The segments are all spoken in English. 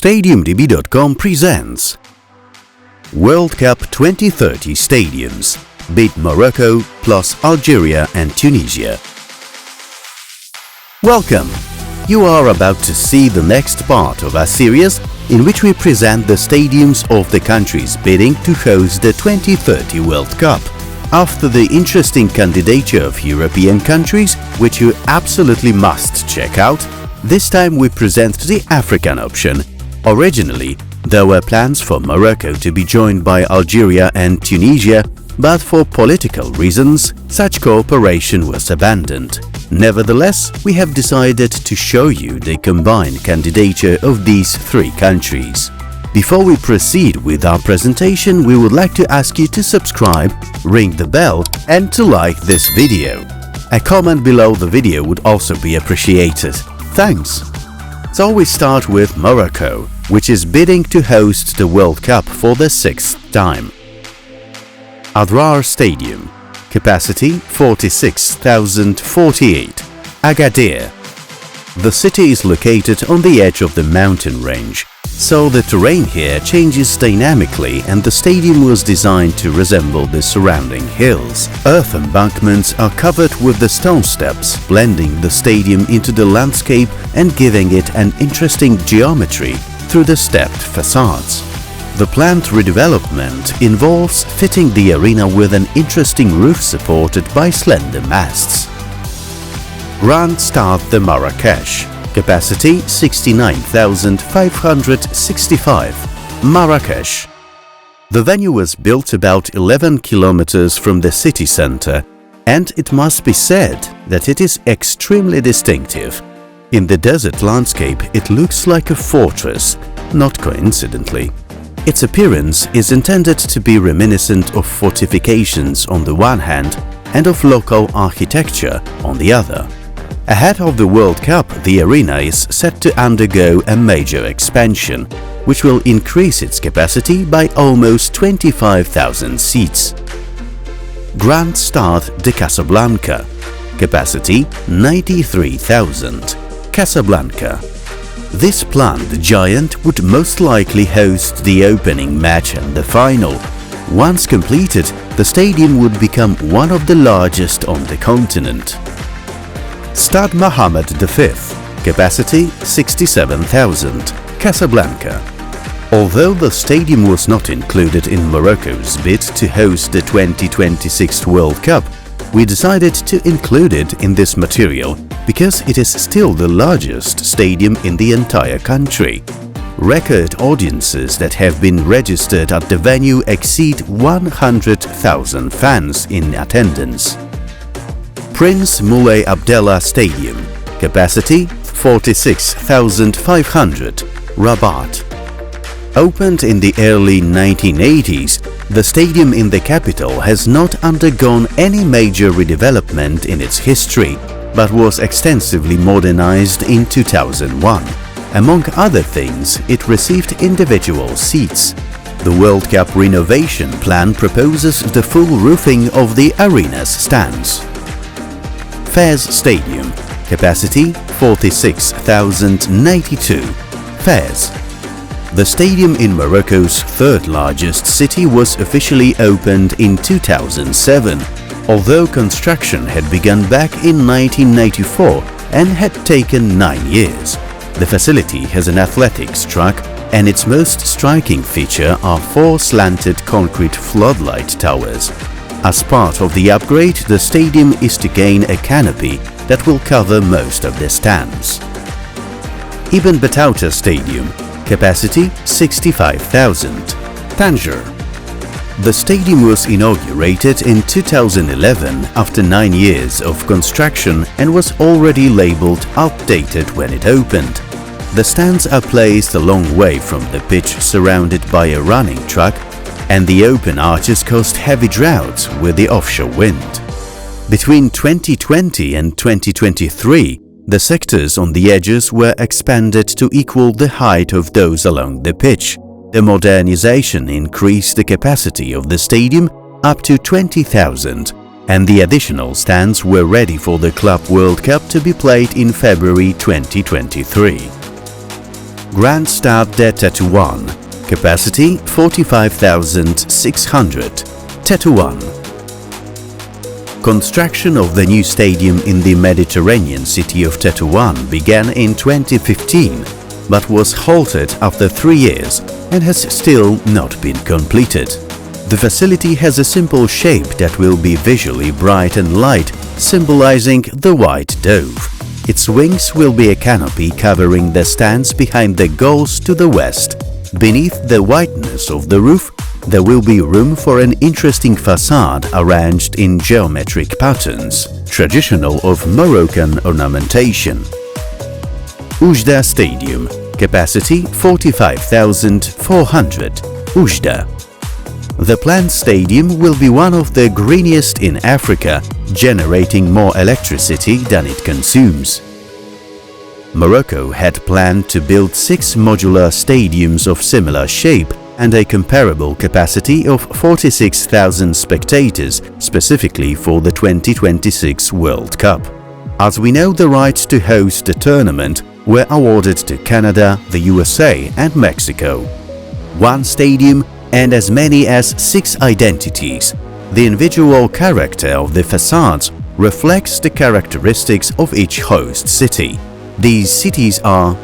StadiumDB.com presents World Cup 2030 Stadiums. Beat Morocco plus Algeria and Tunisia. Welcome! You are about to see the next part of our series in which we present the stadiums of the countries bidding to host the 2030 World Cup. After the interesting candidature of European countries, which you absolutely must check out, this time we present the African option. Originally, there were plans for Morocco to be joined by Algeria and Tunisia, but for political reasons, such cooperation was abandoned. Nevertheless, we have decided to show you the combined candidature of these three countries. Before we proceed with our presentation, we would like to ask you to subscribe, ring the bell and to like this video. A comment below the video would also be appreciated. Thanks! So we start with Morocco, which is bidding to host the World Cup for the sixth time. Adrar Stadium, capacity 46,048. Agadir. The city is located on the edge of the mountain range, so the terrain here changes dynamically and the stadium was designed to resemble the surrounding hills. Earth embankments are covered with the stone steps, blending the stadium into the landscape and giving it an interesting geometry through the stepped facades. The planned redevelopment involves fitting the arena with an interesting roof supported by slender masts. Grand Stade de Marrakech, capacity 69,565. Marrakech. The venue was built about 11 kilometers from the city center, and it must be said that it is extremely distinctive. In the desert landscape, it looks like a fortress, not coincidentally. Its appearance is intended to be reminiscent of fortifications on the one hand and of local architecture on the other. Ahead of the World Cup, the arena is set to undergo a major expansion, which will increase its capacity by almost 25,000 seats. Grand Stade de Casablanca, capacity 93,000. Casablanca. This planned giant would most likely host the opening match and the final. Once completed, the stadium would become one of the largest on the continent. Stade Mohamed V, capacity 67,000. Casablanca. Although the stadium was not included in Morocco's bid to host the 2026 World Cup, we decided to include it in this material because it is still the largest stadium in the entire country. Record audiences that have been registered at the venue exceed 100,000 fans in attendance. Prince Moulay Abdellah Stadium, capacity 46,500. Rabat. Opened in the early 1980s, the stadium in the capital has not undergone any major redevelopment in its history, but was extensively modernized in 2001. Among other things, it received individual seats. The World Cup renovation plan proposes the full roofing of the arena's stands. Fez Stadium, capacity 46,092. Fez. The stadium in Morocco's third largest city was officially opened in 2007, although construction had begun back in 1994 and had taken 9 years. The facility has an athletics track and its most striking feature are 4 slanted concrete floodlight towers. As part of the upgrade, the stadium is to gain a canopy that will cover most of the stands. Ibn-Battouta Stadium, capacity 65,000. Tangier. The stadium was inaugurated in 2011 after 9 years of construction and was already labeled outdated when it opened. The stands are placed a long way from the pitch, surrounded by a running track, and the open arches caused heavy droughts with the offshore wind. Between 2020 and 2023, the sectors on the edges were expanded to equal the height of those along the pitch. The modernization increased the capacity of the stadium up to 20,000, and the additional stands were ready for the Club World Cup to be played in February 2023. Grand Stade de Tétouan, capacity 45,600, Tétouan. Construction of the new stadium in the Mediterranean city of Tétouan began in 2015, but was halted after 3 years and has still not been completed. The facility has a simple shape that will be visually bright and light, symbolizing the white dove. Its wings will be a canopy covering the stands behind the goals to the west. Beneath the whiteness of the roof, there will be room for an interesting facade arranged in geometric patterns, traditional of Moroccan ornamentation. Oujda Stadium, capacity 45,400, Oujda. The planned stadium will be one of the greenest in Africa, generating more electricity than it consumes. Morocco had planned to build 6 modular stadiums of similar shape and a comparable capacity of 46,000 spectators specifically for the 2026 World Cup. As we know, the rights to host the tournament were awarded to Canada, the USA and Mexico. One stadium and as many as 6 identities. The individual character of the facades reflects the characteristics of each host city. These cities are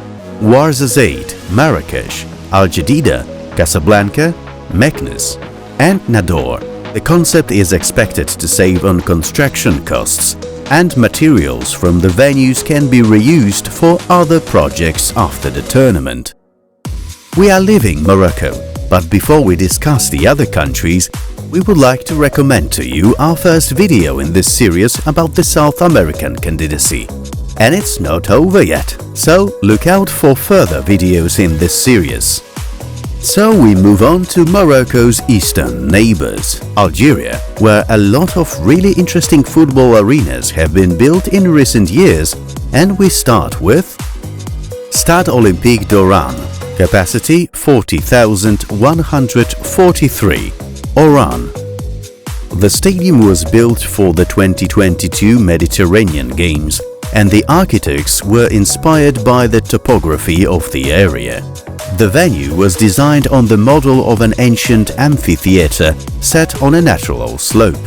Ouarzazate, Marrakech, Agadir, Casablanca, Meknes and Nador. The concept is expected to save on construction costs, and materials from the venues can be reused for other projects after the tournament. We are leaving Morocco, but before we discuss the other countries, we would like to recommend to you our first video in this series about the South American candidacy. And it's not over yet, so look out for further videos in this series. So we move on to Morocco's eastern neighbors, Algeria, where a lot of really interesting football arenas have been built in recent years, and we start with Stade Olympique de Radès, capacity 40,143, Oran. The stadium was built for the 2022 Mediterranean Games, and the architects were inspired by the topography of the area. The venue was designed on the model of an ancient amphitheater set on a natural slope.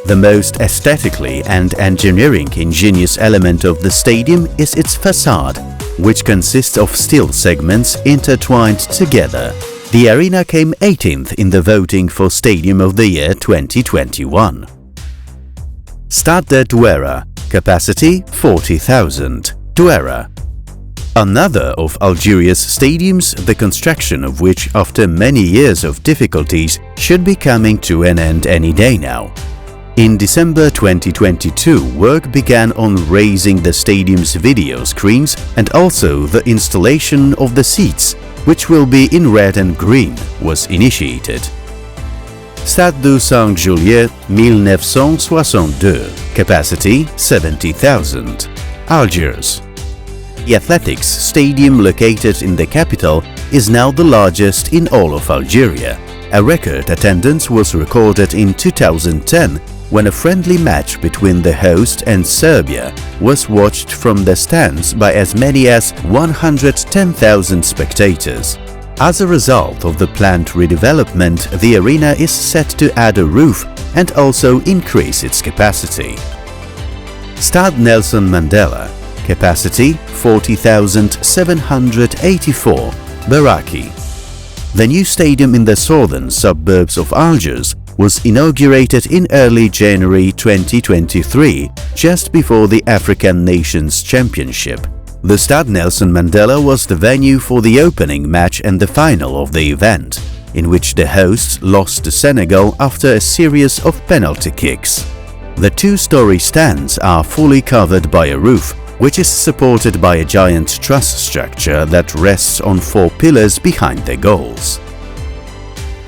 The most aesthetically and engineering ingenious element of the stadium is its facade, which consists of steel segments intertwined together. The arena came 18th in the voting for Stadium of the Year 2021. Stade de Douera, capacity 40,000, Douera. Another of Algeria's stadiums, the construction of which after many years of difficulties should be coming to an end any day now. In December 2022, work began on raising the stadium's video screens and also the installation of the seats, which will be in red and green, was initiated. Stade de Juillet 1962, capacity 70,000, Algiers. The athletics stadium located in the capital is now the largest in all of Algeria. A record attendance was recorded in 2010 when a friendly match between the host and Serbia was watched from the stands by as many as 110,000 spectators. As a result of the planned redevelopment, the arena is set to add a roof and also increase its capacity. Stade Nelson Mandela, capacity 40,784, Baraki. The new stadium in the southern suburbs of Algiers was inaugurated in early January 2023, just before the African Nations Championship. The Stade Nelson Mandela was the venue for the opening match and the final of the event, in which the hosts lost to Senegal after a series of penalty kicks. The 2-story stands are fully covered by a roof, which is supported by a giant truss structure that rests on 4 pillars behind the goals.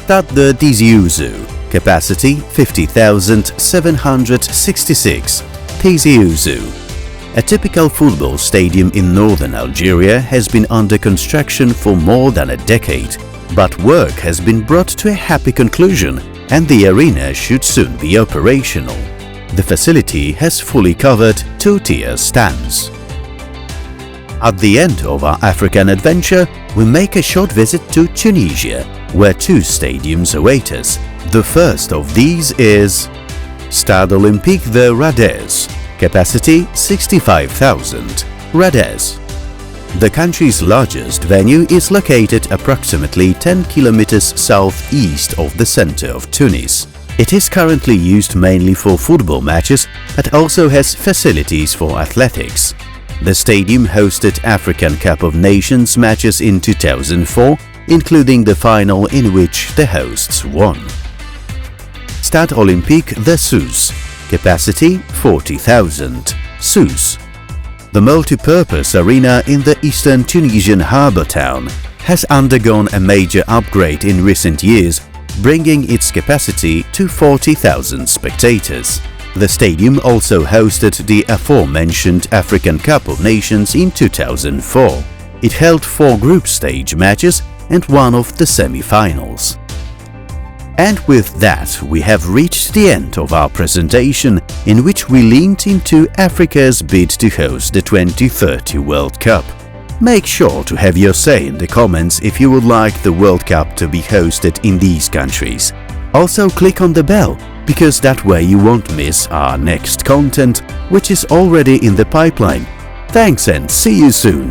Stade de Tizi, capacity 50,766, Tizi. A typical football stadium in northern Algeria has been under construction for more than a decade, but work has been brought to a happy conclusion and the arena should soon be operational. The facility has fully covered 2-tier stands. At the end of our African adventure, we make a short visit to Tunisia, where two stadiums await us. The first of these is Stade Olympique de Radès, capacity 65,000, Radès. The country's largest venue is located approximately 10 kilometers southeast of the center of Tunis. It is currently used mainly for football matches, but also has facilities for athletics. The stadium hosted African Cup of Nations matches in 2004, including the final in which the hosts won. Stade Olympique de Sousse, capacity 40,000, Sousse. The multi-purpose arena in the eastern Tunisian harbour town has undergone a major upgrade in recent years, bringing its capacity to 40,000 spectators. The stadium also hosted the aforementioned African Cup of Nations in 2004. It held 4 group stage matches and one of the semi-finals. And with that, we have reached the end of our presentation, in which we leaned into Africa's bid to host the 2030 World Cup. Make sure to have your say in the comments if you would like the World Cup to be hosted in these countries. Also click on the bell, because that way you won't miss our next content, which is already in the pipeline. Thanks and see you soon!